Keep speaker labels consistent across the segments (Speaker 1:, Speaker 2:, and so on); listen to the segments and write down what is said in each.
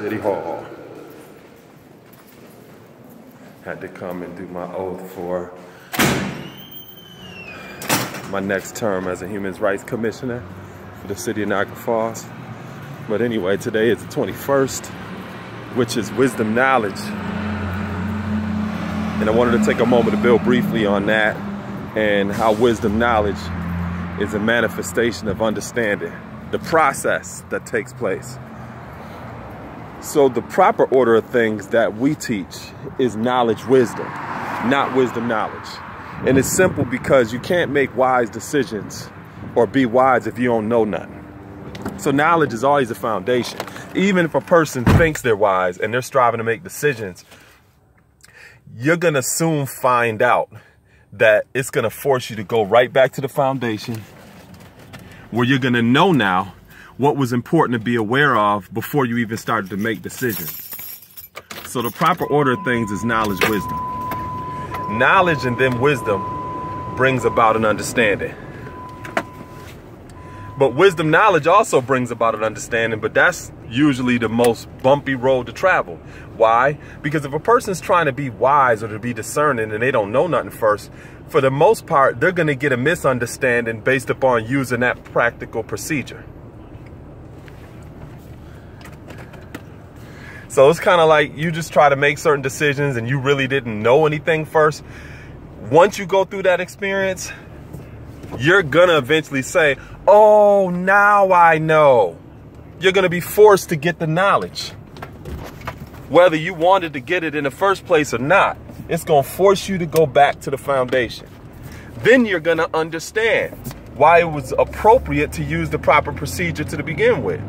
Speaker 1: City Hall. Had to come and do my oath for my next term as a Human Rights Commissioner for the city of Niagara Falls. But anyway, today is the 21st, which is Wisdom Knowledge. And I wanted to take a moment to build briefly on that and how wisdom knowledge is a manifestation of understanding, the process that takes place. So the proper order of things that we teach is knowledge wisdom, not wisdom knowledge. And it's simple because you can't make wise decisions or be wise if you don't know nothing. So knowledge is always a foundation. Even if a person thinks they're wise and they're striving to make decisions, you're gonna soon find out that it's gonna force you to go right back to the foundation where you're gonna know now what was important to be aware of before you even started to make decisions. So the proper order of things is knowledge, wisdom. Knowledge and then wisdom brings about an understanding. But wisdom knowledge also brings about an understanding, but that's usually the most bumpy road to travel. Why? Because if a person's trying to be wise or to be discerning and they don't know nothing first, for the most part, they're going to get a misunderstanding based upon using that practical procedure. So it's kind of like you just try to make certain decisions and you really didn't know anything first. Once you go through that experience, you're going to eventually say, oh, now I know. You're going to be forced to get the knowledge. Whether you wanted to get it in the first place or not, it's going to force you to go back to the foundation. Then you're going to understand why it was appropriate to use the proper procedure to begin with.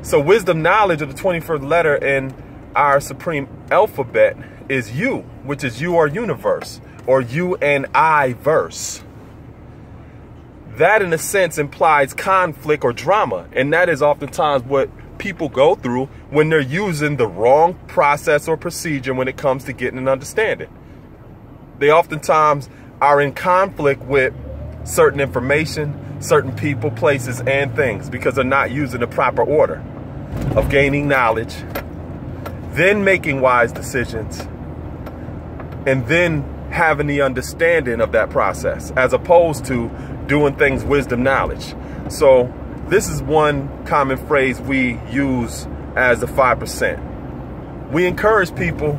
Speaker 1: So wisdom knowledge of the 21st letter in our supreme alphabet is you, which is you or universe, or you and I verse. That in a sense implies conflict or drama, and that is oftentimes what people go through when they're using the wrong process or procedure when it comes to getting an understanding. They oftentimes are in conflict with certain information, certain people, places, and things because they're not using the proper order of gaining knowledge, then making wise decisions, and then having the understanding of that process, as opposed to doing things wisdom knowledge. So this is one common phrase we use as the 5%. We encourage people,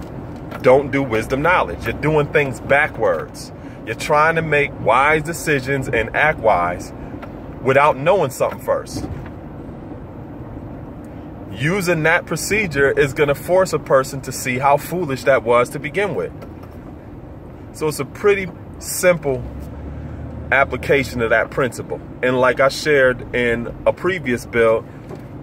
Speaker 1: don't do wisdom knowledge. You're doing things backwards. You're trying to make wise decisions and act wise without knowing something first. Using that procedure is going to force a person to see how foolish that was to begin with. So it's a pretty simple application of that principle. And like I shared in a previous build,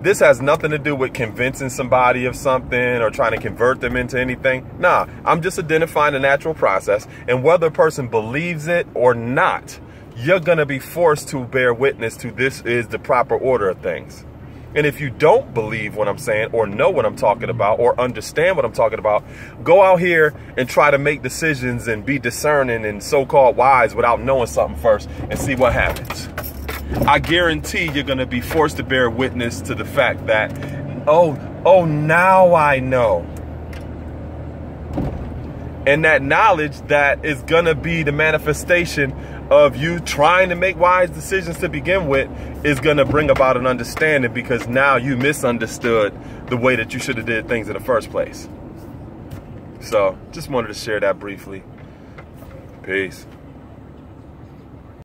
Speaker 1: this has nothing to do with convincing somebody of something or trying to convert them into anything. Nah, I'm just identifying the natural process, and whether a person believes it or not, you're going to be forced to bear witness to this is the proper order of things. And if you don't believe what I'm saying or know what I'm talking about or understand what I'm talking about, go out here and try to make decisions and be discerning and so-called wise without knowing something first and see what happens. I guarantee you're going to be forced to bear witness to the fact that, oh, now I know. And that knowledge that is going to be the manifestation of you trying to make wise decisions to begin with is going to bring about an understanding, because now you misunderstood the way that you should have did things in the first place. So just wanted to share that briefly. Peace.